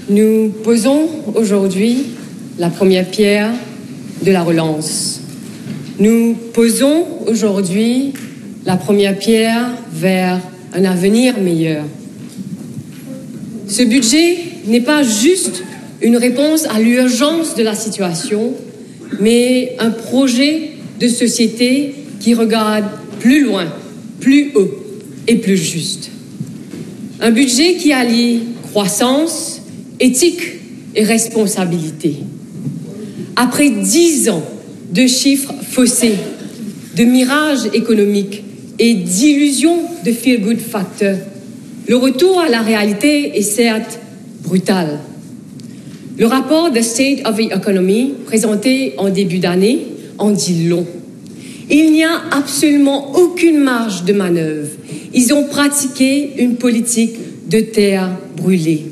Nous posons aujourd'hui la première pierre de la relance. Nous posons aujourd'hui la première pierre vers un avenir meilleur. Ce budget n'est pas juste une réponse à l'urgence de la situation, mais un projet de société qui regarde plus loin, plus haut et plus juste. Un budget qui allie croissance, éthique et responsabilité. Après 10 ans de chiffres faussés, de mirages économiques et d'illusions de feel-good factor, le retour à la réalité est certes brutal. Le rapport The State of the Economy, présenté en début d'année, en dit long. Il n'y a absolument aucune marge de manœuvre. Ils ont pratiqué une politique de terre brûlée.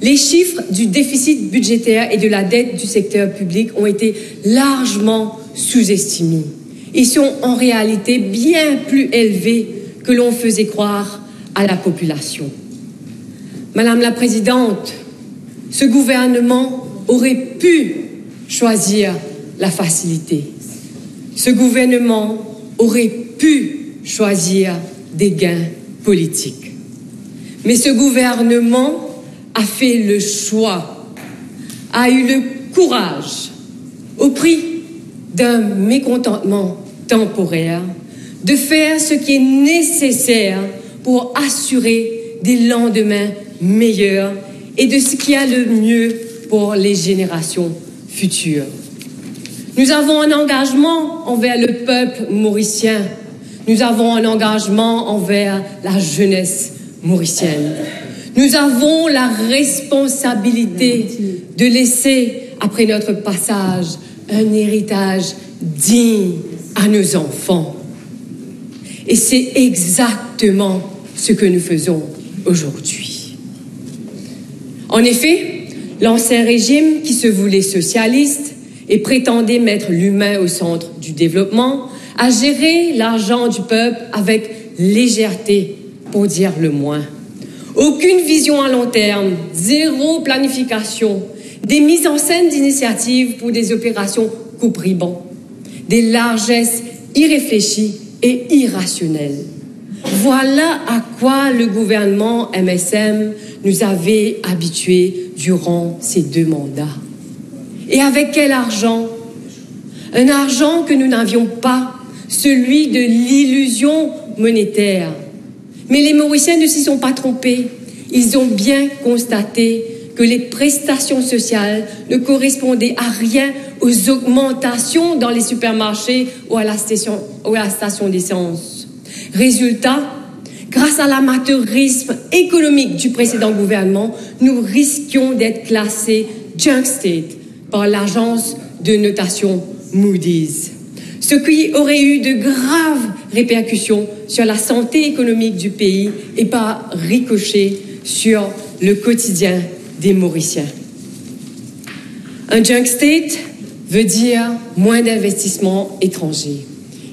Les chiffres du déficit budgétaire et de la dette du secteur public ont été largement sous-estimés. Ils sont en réalité bien plus élevés que l'on faisait croire à la population. Madame la Présidente, ce gouvernement aurait pu choisir la facilité. Ce gouvernement aurait pu choisir des gains politiques. Mais ce gouvernement a fait le choix, a eu le courage, au prix d'un mécontentement temporaire, de faire ce qui est nécessaire pour assurer des lendemains meilleurs et de ce qui est le mieux pour les générations futures. Nous avons un engagement envers le peuple mauricien. Nous avons un engagement envers la jeunesse mauricienne. Nous avons la responsabilité de laisser, après notre passage, un héritage digne à nos enfants. Et c'est exactement ce que nous faisons aujourd'hui. En effet, l'ancien régime, qui se voulait socialiste et prétendait mettre l'humain au centre du développement, a géré l'argent du peuple avec légèreté, pour dire le moins. Aucune vision à long terme, zéro planification, des mises en scène d'initiatives pour des opérations coupe-ribon, des largesses irréfléchies et irrationnelles. Voilà à quoi le gouvernement MSM nous avait habitués durant ces 2 mandats. Et avec quel argent? Un argent que nous n'avions pas, celui de l'illusion monétaire. Mais les Mauriciens ne s'y sont pas trompés. Ils ont bien constaté que les prestations sociales ne correspondaient à rien aux augmentations dans les supermarchés ou à la station d'essence. Résultat, grâce à l'amateurisme économique du précédent gouvernement, nous risquions d'être classés junk state par l'agence de notation Moody's. Ce qui aurait eu de graves répercussions sur la santé économique du pays et par ricochet sur le quotidien des Mauriciens. Un junk state veut dire moins d'investissements étrangers.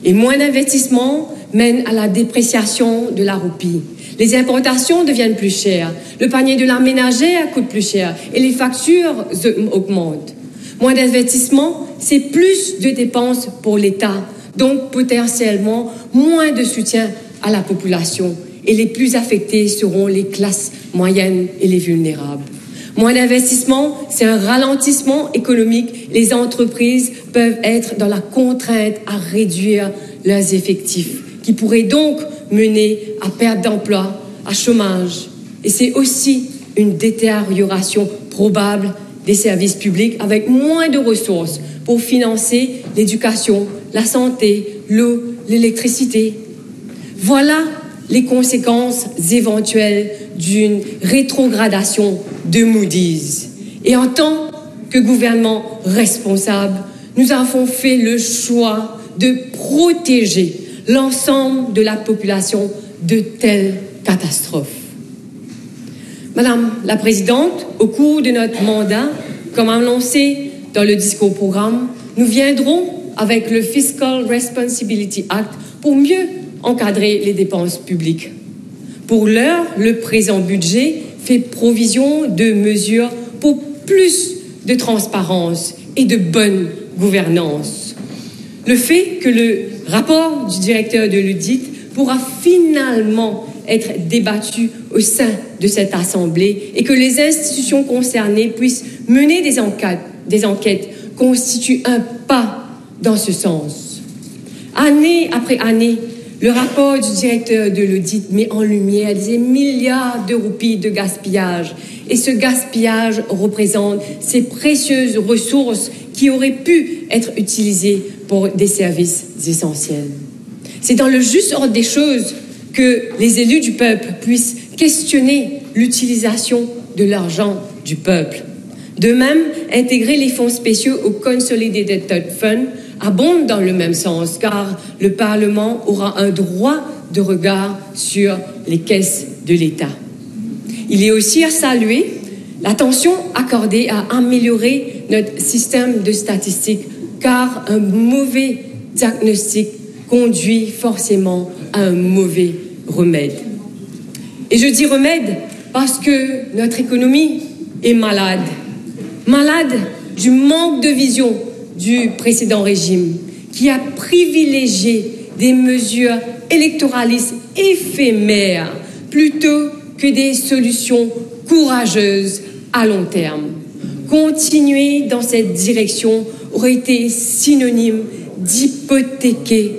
Et moins d'investissements mène à la dépréciation de la roupie. Les importations deviennent plus chères, le panier de la ménagère coûte plus cher et les factures augmentent. Moins d'investissements, c'est plus de dépenses pour l'État, donc potentiellement moins de soutien à la population. Et les plus affectés seront les classes moyennes et les vulnérables. Moins d'investissement, c'est un ralentissement économique. Les entreprises peuvent être dans la contrainte à réduire leurs effectifs, qui pourrait donc mener à perte d'emploi, à chômage. Et c'est aussi une détérioration probable des services publics avec moins de ressources pour financer l'éducation, la santé, l'eau, l'électricité. Voilà les conséquences éventuelles d'une rétrogradation de Moody's. Et en tant que gouvernement responsable, nous avons fait le choix de protéger l'ensemble de la population de telles catastrophes. Madame la Présidente, au cours de notre mandat, comme annoncé dans le discours programme, nous viendrons avec le Fiscal Responsibility Act pour mieux encadrer les dépenses publiques. Pour l'heure, le présent budget fait provision de mesures pour plus de transparence et de bonne gouvernance. Le fait que le rapport du directeur de l'audit pourra finalement être débattu au sein de cette Assemblée et que les institutions concernées puissent mener des enquêtes constitue un pas dans ce sens. Année après année, le rapport du directeur de l'audit met en lumière des milliards de roupies de gaspillage. Et ce gaspillage représente ces précieuses ressources qui auraient pu être utilisées pour des services essentiels. C'est dans le juste ordre des choses que les élus du peuple puissent questionner l'utilisation de l'argent du peuple. De même, intégrer les fonds spéciaux au Consolidated Fund abonde dans le même sens, car le Parlement aura un droit de regard sur les caisses de l'État. Il est aussi à saluer l'attention accordée à améliorer notre système de statistiques, car un mauvais diagnostic conduit forcément à un mauvais remède. Et je dis remède parce que notre économie est malade du manque de vision du précédent régime, qui a privilégié des mesures électoralistes éphémères plutôt que des solutions courageuses à long terme. Continuer dans cette direction aurait été synonyme d'hypothéquer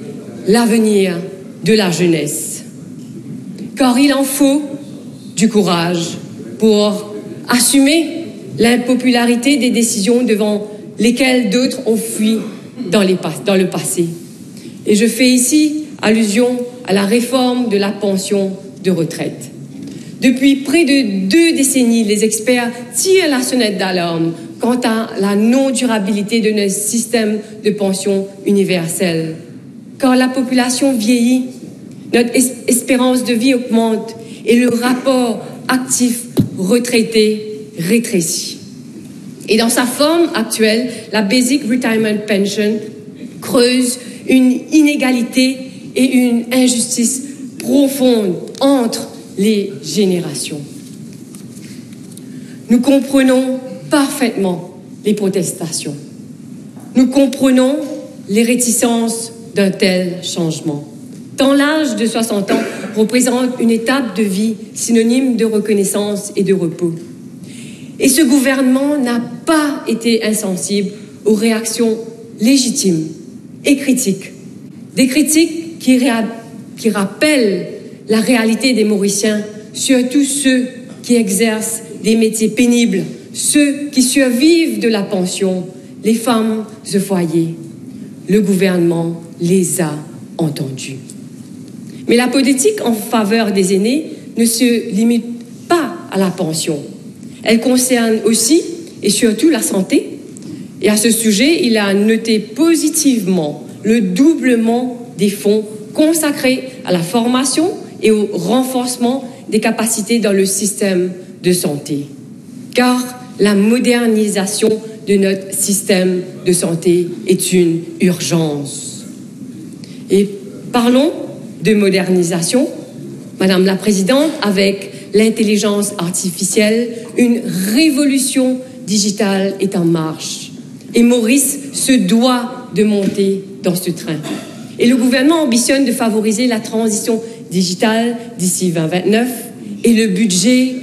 l'avenir de la jeunesse. Car il en faut du courage pour assumer l'impopularité des décisions devant lesquelles d'autres ont fui dans le passé. Et je fais ici allusion à la réforme de la pension de retraite. Depuis près de 2 décennies, les experts tirent la sonnette d'alarme quant à la non-durabilité de notre système de pension universelle. Quand la population vieillit, notre espérance de vie augmente et le rapport actif-retraité rétrécit. Et dans sa forme actuelle, la Basic Retirement Pension creuse une inégalité et une injustice profonde entre les générations. Nous comprenons parfaitement les protestations. Nous comprenons les réticences d'un tel changement. Tant l'âge de 60 ans représente une étape de vie synonyme de reconnaissance et de repos. Et ce gouvernement n'a pas été insensible aux réactions légitimes et critiques. Des critiques qui rappellent la réalité des Mauriciens, surtout ceux qui exercent des métiers pénibles, ceux qui survivent de la pension, les femmes de foyer. Le gouvernement les a entendus. Mais la politique en faveur des aînés ne se limite pas à la pension. Elle concerne aussi et surtout la santé. Et à ce sujet, il a noté positivement le doublement des fonds consacrés à la formation et au renforcement des capacités dans le système de santé. Car la modernisation de notre système de santé est une urgence. Et parlons de modernisation, Madame la Présidente, avec l'intelligence artificielle, une révolution digitale est en marche. Et Maurice se doit de monter dans ce train. Et le gouvernement ambitionne de favoriser la transition digitale d'ici 2029 et le budget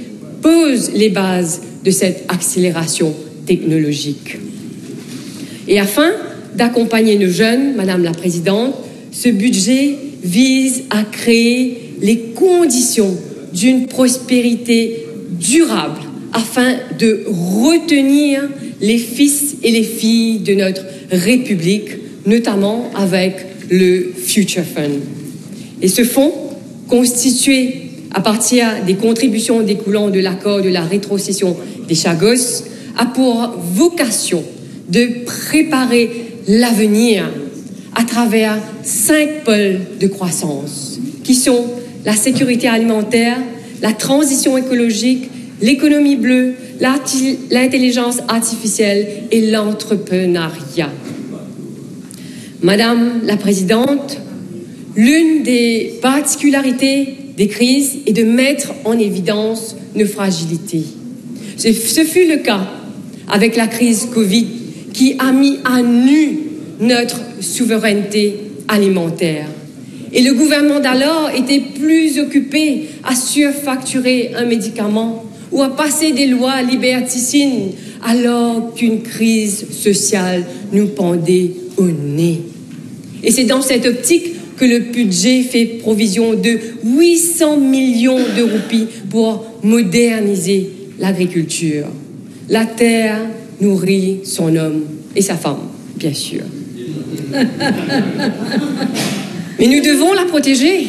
pose les bases de cette accélération technologique. Et afin d'accompagner nos jeunes, Madame la Présidente, ce budget vise à créer les conditions d'une prospérité durable afin de retenir les fils et les filles de notre République, notamment avec le Future Fund. Et ce fonds, constitué à partir des contributions découlant de l'accord de la rétrocession des Chagos, a pour vocation de préparer l'avenir à travers 5 pôles de croissance, qui sont la sécurité alimentaire, la transition écologique, l'économie bleue, l'intelligence artificielle et l'entrepreneuriat. Madame la Présidente, l'une des particularités des crises et de mettre en évidence nos fragilités. Ce fut le cas avec la crise Covid qui a mis à nu notre souveraineté alimentaire. Et le gouvernement d'alors était plus occupé à surfacturer un médicament ou à passer des lois liberticides alors qu'une crise sociale nous pendait au nez. Et c'est dans cette optique que le budget fait provision de 800 millions de roupies pour moderniser l'agriculture. La terre nourrit son homme et sa femme, bien sûr. Mais nous devons la protéger,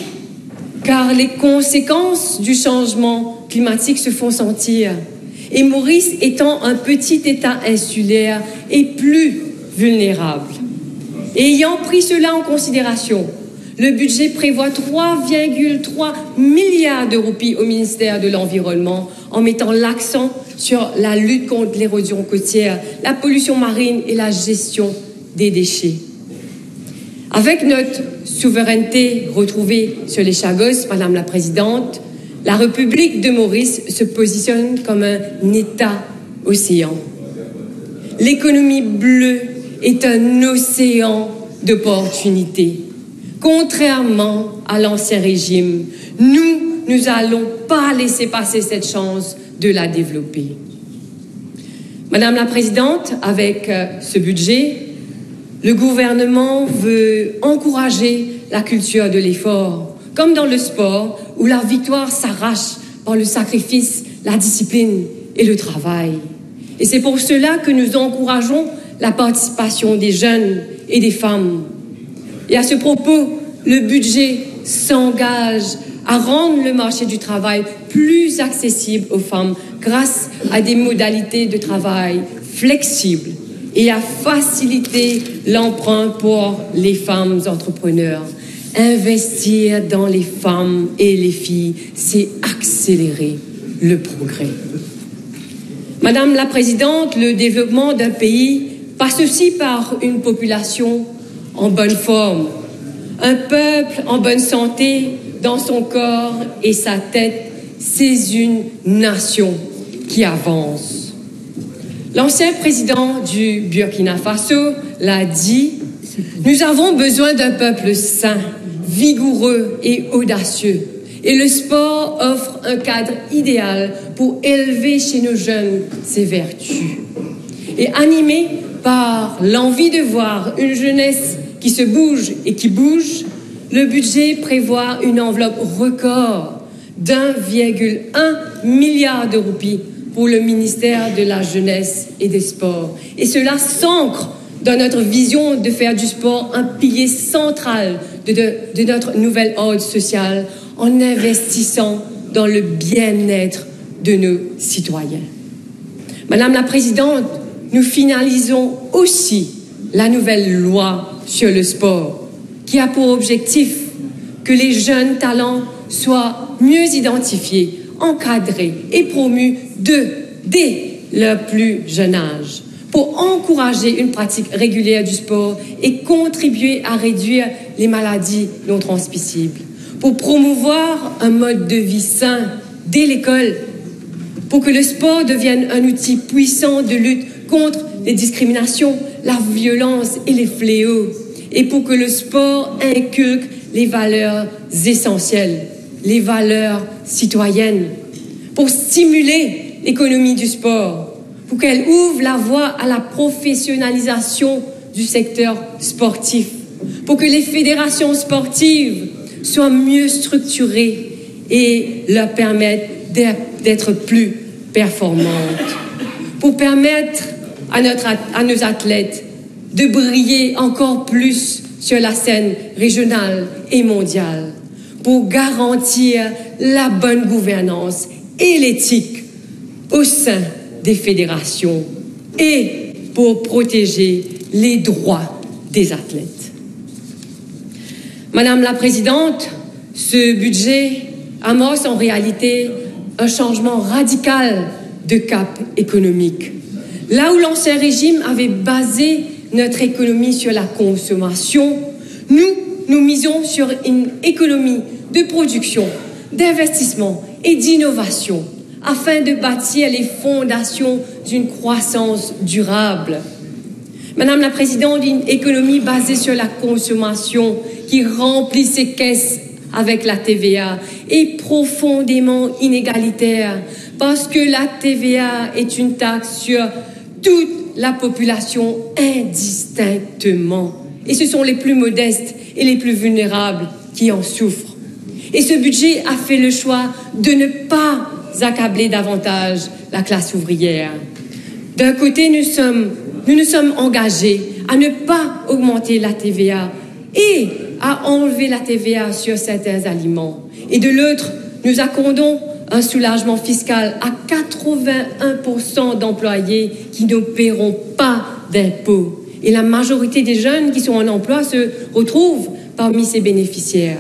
car les conséquences du changement climatique se font sentir. Et Maurice étant un petit État insulaire est plus vulnérable. Et ayant pris cela en considération, le budget prévoit 3,3 milliards de roupies au ministère de l'Environnement en mettant l'accent sur la lutte contre l'érosion côtière, la pollution marine et la gestion des déchets. Avec notre souveraineté retrouvée sur les Chagos, Madame la Présidente, la République de Maurice se positionne comme un État-océan. L'économie bleue est un océan d'opportunités. Contrairement à l'ancien régime, nous n'allons pas laisser passer cette chance de la développer. Madame la Présidente, avec ce budget, le gouvernement veut encourager la culture de l'effort, comme dans le sport où la victoire s'arrache par le sacrifice, la discipline et le travail. Et c'est pour cela que nous encourageons la participation des jeunes et des femmes. Et à ce propos, le budget s'engage à rendre le marché du travail plus accessible aux femmes grâce à des modalités de travail flexibles et à faciliter l'emprunt pour les femmes entrepreneurs. Investir dans les femmes et les filles, c'est accélérer le progrès. Madame la Présidente, le développement d'un pays passe aussi par une population en bonne forme, un peuple en bonne santé dans son corps et sa tête, c'est une nation qui avance. L'ancien président du Burkina Faso l'a dit, nous avons besoin d'un peuple sain, vigoureux et audacieux. Et le sport offre un cadre idéal pour élever chez nos jeunes ces vertus. Et animé par l'envie de voir une jeunesse qui se bouge et qui bouge, le budget prévoit une enveloppe record d'1,1 milliard de roupies pour le ministère de la Jeunesse et des Sports. Et cela s'ancre dans notre vision de faire du sport un pilier central de notre nouvel ordre social en investissant dans le bien-être de nos citoyens. Madame la Présidente, nous finalisons aussi la nouvelle loi sur le sport qui a pour objectif que les jeunes talents soient mieux identifiés, encadrés et promus dès leur plus jeune âge pour encourager une pratique régulière du sport et contribuer à réduire les maladies non transmissibles, pour promouvoir un mode de vie sain dès l'école, pour que le sport devienne un outil puissant de lutte contre les discriminations, la violence et les fléaux, et pour que le sport inculque les valeurs essentielles, les valeurs citoyennes, pour stimuler l'économie du sport, pour qu'elle ouvre la voie à la professionnalisation du secteur sportif, pour que les fédérations sportives soient mieux structurées et leur permettent d'être plus performantes, pour permettre à nos athlètes de briller encore plus sur la scène régionale et mondiale, pour garantir la bonne gouvernance et l'éthique au sein des fédérations et pour protéger les droits des athlètes. Madame la Présidente, ce budget amorce en réalité un changement radical de cap économique. Là où l'ancien régime avait basé notre économie sur la consommation, nous misons sur une économie de production, d'investissement et d'innovation afin de bâtir les fondations d'une croissance durable. Madame la Présidente, une économie basée sur la consommation qui remplit ses caisses avec la TVA est profondément inégalitaire parce que la TVA est une taxe sur toute la population indistinctement. Et ce sont les plus modestes et les plus vulnérables qui en souffrent. Et ce budget a fait le choix de ne pas accabler davantage la classe ouvrière. D'un côté, nous nous sommes engagés à ne pas augmenter la TVA et à enlever la TVA sur certains aliments. Et de l'autre, nous accordons un soulagement fiscal à 81% d'employés qui ne paieront pas d'impôts. Et la majorité des jeunes qui sont en emploi se retrouvent parmi ces bénéficiaires.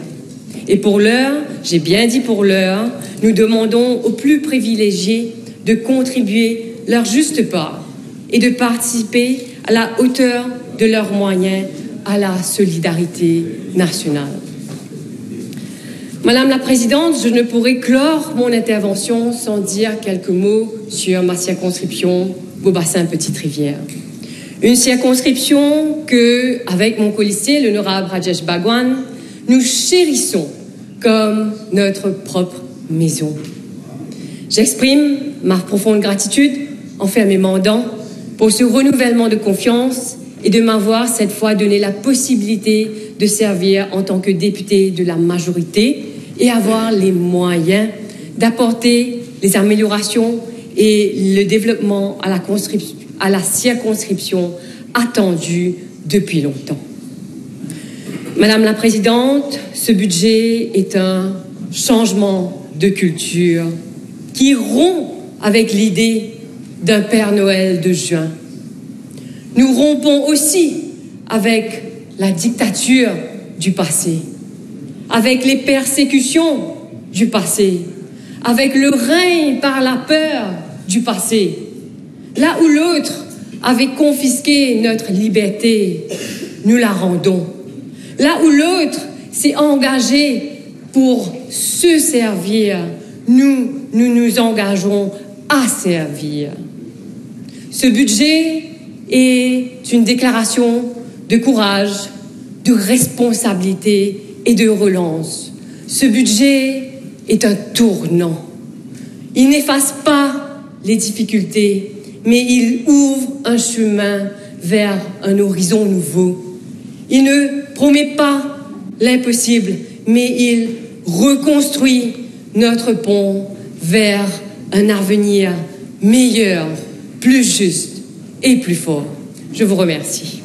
Et pour l'heure, j'ai bien dit pour l'heure, nous demandons aux plus privilégiés de contribuer leur juste part et de participer à la hauteur de leurs moyens à la solidarité nationale. Madame la Présidente, je ne pourrai clore mon intervention sans dire quelques mots sur ma circonscription Beaubassin-Petite-Rivière. Une circonscription que, avec mon colistier, l'honorable Rajesh Bhagwan, nous chérissons comme notre propre maison. J'exprime ma profonde gratitude envers mes mandants pour ce renouvellement de confiance et de m'avoir cette fois donné la possibilité de servir en tant que député de la majorité et avoir les moyens d'apporter les améliorations et le développement à la circonscription attendue depuis longtemps. Madame la Présidente, ce budget est un changement de culture qui rompt avec l'idée d'un Père Noël de juin. Nous rompons aussi avec la dictature du passé, avec les persécutions du passé, avec le règne par la peur du passé. Là où l'autre avait confisqué notre liberté, nous la rendons. Là où l'autre s'est engagé pour se servir, nous nous engageons à servir. Ce budget est une déclaration de courage, de responsabilité et de relance. Ce budget est un tournant. Il n'efface pas les difficultés, mais il ouvre un chemin vers un horizon nouveau. Il ne promet pas l'impossible, mais il reconstruit notre pont vers un avenir meilleur, plus juste et plus fort. Je vous remercie.